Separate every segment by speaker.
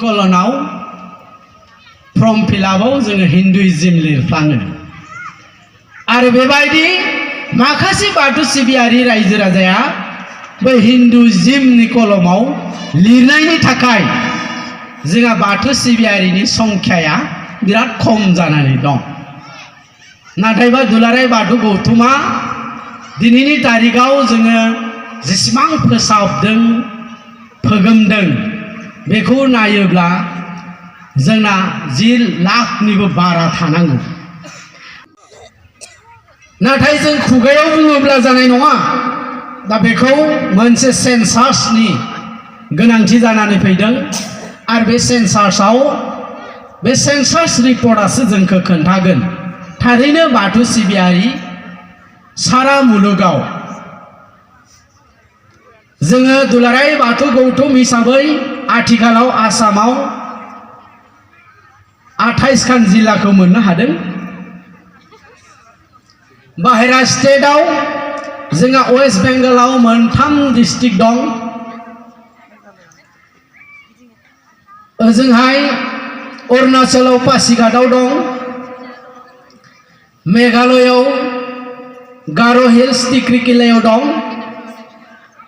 Speaker 1: कलनाव form फिलापआव जोङो Hinduism लिरफ्लाङो आरो बेबायदि माखासे बाथौ सिबियारि रायजो राजाया बै हिन्दुइज्मनि कलमाव लिरनायनि थाखाय जोंहा बाथौ सिबियारिनि संख्याया बिराद खम जानानै दं नाथायबा दुलाराय बाथौ गौथुमा दिनैनि तारिखाव जोङो जेसेबां फोसाबदों फोगोमदों बेखौ नायोब्ला जोंना 10 लाखनिबो बारा थानांगौ नाथाय जों खुगायाव बुङोब्ला जानाय नङा दा बेखौ मोनसे सेन्सासनि गोनांथि जानानै फैदों आरो बे सेन्सासाव बे सेन्सास रिपर्टआसो जोंखौ खोन्थागोन थारैनो बाथौ सिबियारि सारा मुलुगाव जोङो दुलाराय बाथौ गौथुम हिसाबै आथिखालाव आसामाव 28 खान जिल्लाखौ मोननो हादों बाहेरा स्टेटआव जोंहा वेस्ट बेंगलाव 3 डिस्ट्रिक्ट दं ओजोंहाय अरुणाचलाव पासिघाटआव दं मेघालयआव गार' हिल्स टिक्रिकिलायाव दं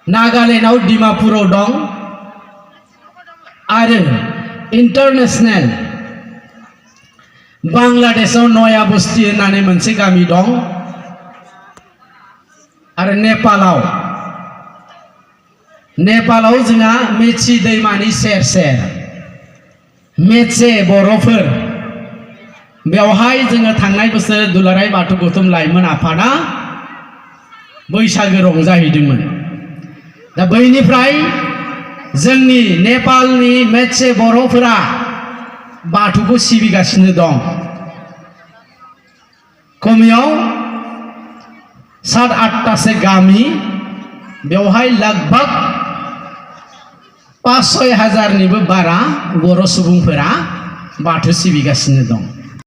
Speaker 1: नागालेण्डआव डिमापुराव दं आरो इन्टारनेशनेल बांलादेशआव नया बस्ती होननानै मोनसे गामि दं आरो नेपालाव जोंहा मेची दैमानि सेर सेर मेचे बर'फोर बेवहाय जोङो थांनाय बोसोर दुलाराय बाथौ गौथुम लाइमोन आफादा बैसागो रंजाहैदोंमोन दा बैनिफ्राय जोंनि नेपालनि मेचे बर'फोरा बाथौखौ सिबिगासिनो दं खमियाव 7-8टासो गामि बेवहाय लगभग 5-6 हाजारनिबो बारा बर' सुबुंफोरा बाथौ सिबिगासिनो दं